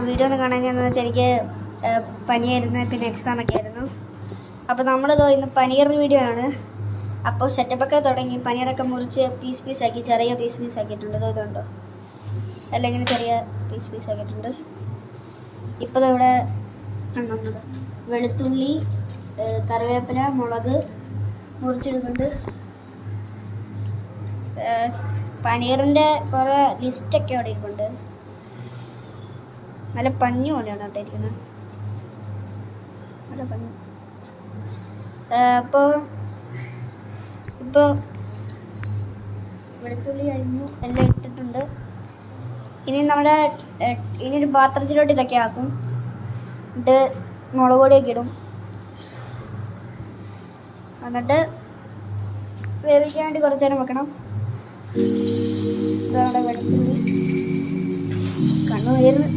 Video ഒന്ന് കാണാനെന്ന് വെച്ചാൽ എനിക്ക് പനിയായിരുന്നു, പിന്നെ എക്സാം ഒക്കെ ആയിരുന്നു. അപ്പോൾ നമ്മളിതോ ഇന്ന് പനീർ വീഡിയോ ആണ്. അപ്പോൾ സെറ്റപ്പൊക്കെ തുടങ്ങി. പനീറൊക്കെ മുറിച്ച് പീസാക്കി, ചെറിയ പീസാക്കിയിട്ടുണ്ട്. ഇതുണ്ടോ, എല്ലാം ഇങ്ങനെ ചെറിയ പീസാക്കിയിട്ടുണ്ട്. ഇപ്പോൾ ഇവിടെ കണ്ടുന്നത് വെളുത്തുള്ളി, കറിവേപ്പില, മുളക് മുറിച്ചെടുക്കുന്നുണ്ട്. പനീറിൻ്റെ കുറേ ലിസ്റ്റൊക്കെ അവിടെ ഇരിപ്പുണ്ട്. നല്ല പഞ്ഞി പോലെയാണ് അവിടെ ഇരിക്കുന്നത്, നല്ല പഞ്ഞി. അപ്പോൾ വെളുത്തുള്ളി കഴിഞ്ഞു, എല്ലാം ഇട്ടിട്ടുണ്ട്. ഇനി ഒരു പാത്രത്തിലോട്ട് ഇതൊക്കെ ആക്കും. എന്നിട്ട് മുളക് പൊടിയൊക്കെ ഇടും. എന്നിട്ട് വേവിക്കാൻ വേണ്ടി കുറച്ച് നേരം വെക്കണം. ഇതവിടെ വെളുത്തുള്ളി കണ്ണു വരുന്നു,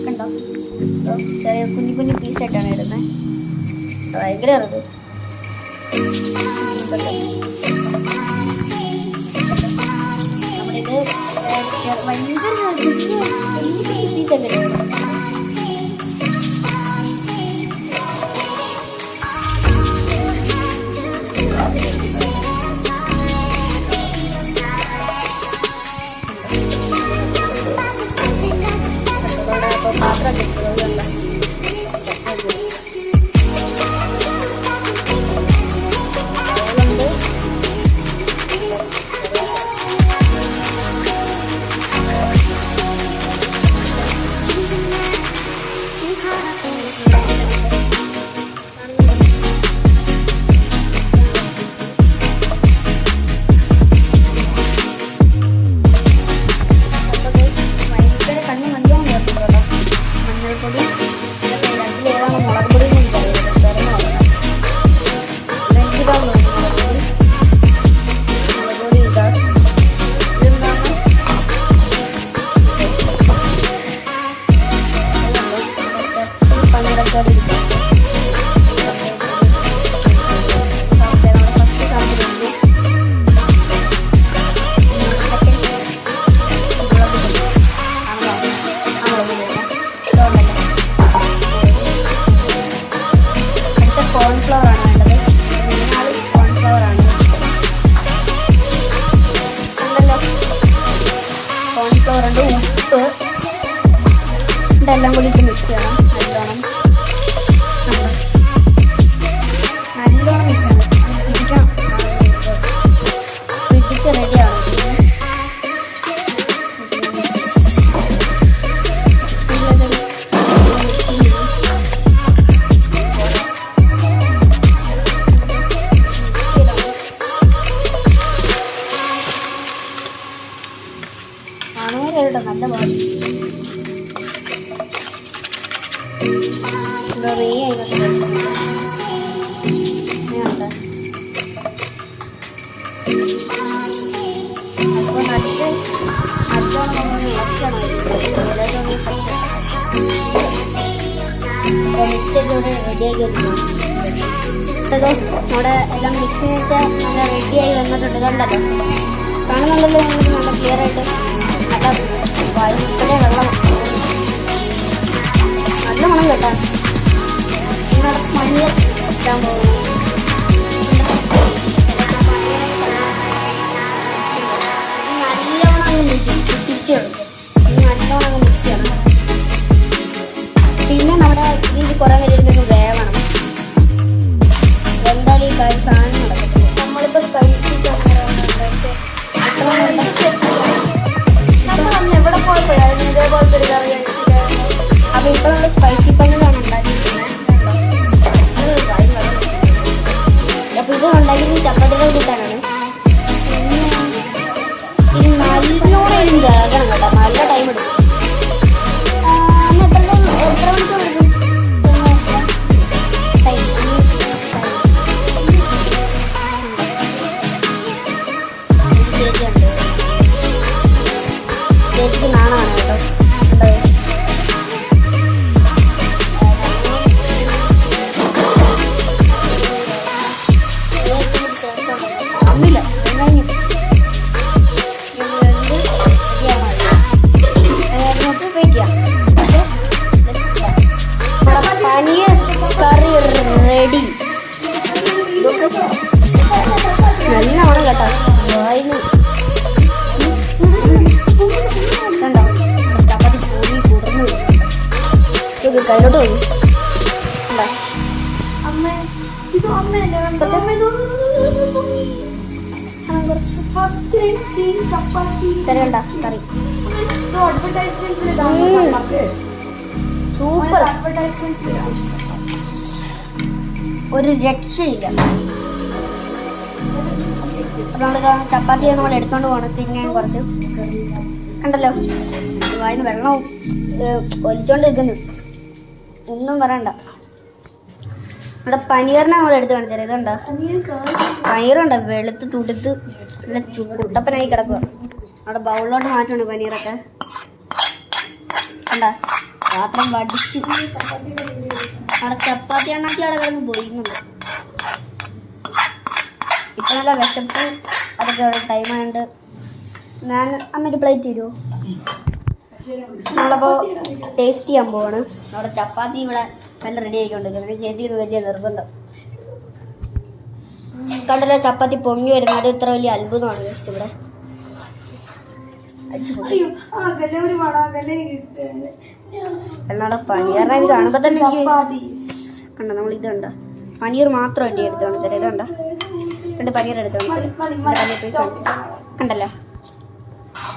കണ്ടോ? ചെറിയ കുഞ്ഞു പീസായിട്ടാണ് ഇടുന്നത്. ഭയങ്കര അത് നമ്മളിത് ഭയങ്കര പീസൊക്കെ ഇടുന്നത്. പാത്രം കിട്ടുന്നത് ഇതെല്ലാം കൂടി മിക്സ് ചെയ്യണം. നല്ലോണം മിക്സ് ചെയ്യണം. പിടിച്ച് റെഡിയാവും. കാണുന്നവരോ നല്ല പാടി നമ്മുടെ എല്ലാം മിക്സ് ചെയ്തിട്ട് നല്ല റെഡിയായി വന്നിട്ടുണ്ട്. കണ്ടല്ലോ, കാണുന്നുണ്ടല്ലോ നമുക്ക് നല്ല ക്ലിയർ ആയിട്ട്. നല്ല വായിപ്പടെ വെള്ളം, നല്ല മണം കേട്ടാ. പനീർ ഇടാൻ പോകുന്നു. നല്ലോണം തിരിച്ചു കൊടുക്കും. നല്ലോണം മിക്സ് ചെയ്യണം. പിന്നെ നമ്മുടെ ഇത് കുറേ നേരം വേവണം. എന്തായാലും ഈ കാര്യം സാധനം നടക്കത്തില്ല. നമ്മളിപ്പോൾ സ്പൈസി എവിടെ പോയപ്പോഴായിരുന്നു ഇതേപോലത്തെ ഒരു കറി കഴിച്ചിട്ടായിരുന്നു. അപ്പോൾ ഇപ്പോൾ നമ്മൾ സ്പൈസി പനീറാണ് ഉണ്ടാക്കിയിരിക്കുന്നത്. അപ്പോൾ ഇത് ഉണ്ടാക്കിയത് ചപ്പാത്തിയുടെ കൂട്ടാനാണ്. ഇത് നല്ലോണം ഇരുന്ന് കിളകണം കേട്ടോ, നല്ല ടൈം എടുക്കും. എത്ര മണിക്കൂർ എടുക്കും? ചേച്ചിക്ക് നാണമാണ് കേട്ടോ. ഒന്നുമില്ല, കഴിഞ്ഞു. കറി കണ്ട കറി സൂപ്പർ, ഒരു രക്ഷയില്ല. നമ്മൾ ചപ്പാത്തി നമ്മൾ എടുത്തോണ്ട് പോകണം തിന്നാൻ കുറച്ച്. കണ്ടല്ലോ വായിന്ന് വെള്ളവും ഒലിച്ചോണ്ട് നിൽക്കുന്നു, ഒന്നും പറയണ്ട. നമ്മുടെ പനീറിനെ നമ്മൾ എടുത്ത് കാണിച്ചാൽ ഇതുണ്ടോ, പനീറുണ്ടോ വെളുത്ത് തുടുത്ത് നല്ല കുട്ടപ്പനായി കിടക്കുക. അവിടെ ബൗളിലോട്ട് മാറ്റുണ്ട് പനീറൊക്കെ. കണ്ട പാത്രം വടിച്ച് അവിടെ ചപ്പാത്തി എണ്ണാക്കി അവിടെ കിടന്ന് പോയിന്നുണ്ട്. ഇപ്പം നല്ല വിശപ്പ് അതൊക്കെ ടൈമായുണ്ട്. ഞാൻ അമ്മ പ്ലേറ്റ് തരുമോ? നമ്മളപ്പോൾ ടേസ്റ്റ് ചെയ്യാൻ പോവാണ്. അവിടെ ചപ്പാത്തി ഇവിടെ നല്ല റെഡി ആയിക്കൊണ്ടിരിക്കുന്നത്. ചേച്ചിക്ക് വലിയ നിർബന്ധം. കണ്ടല്ലോ ചപ്പാത്തി പൊങ്ങി വരുന്നത്, അത് ഇത്ര വലിയ അത്ഭുതമാണ് ജസ്റ്റ് ഇവിടെ. എന്നാടെ പനീറിനെ ഇത് കാണുമ്പോൾ തന്നെ എനിക്ക് കണ്ട, നമ്മൾ ഇത് കണ്ട പനീർ മാത്രം വേണ്ടി എടുത്ത് കാണിച്ചാൽ ഇതുണ്ട രണ്ട് പനീർ എടുത്ത് കാണിച്ചാൽ പനീർ പീസ് കണ്ടല്ലോ,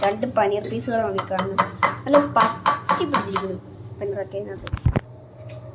2 പനീർ പീസുകളാണ് ഈ കാണുന്നത്. നല്ല പറ്റി പിടിച്ചിരിക്കുന്നു പനീറൊക്കെ അതിനകത്ത്.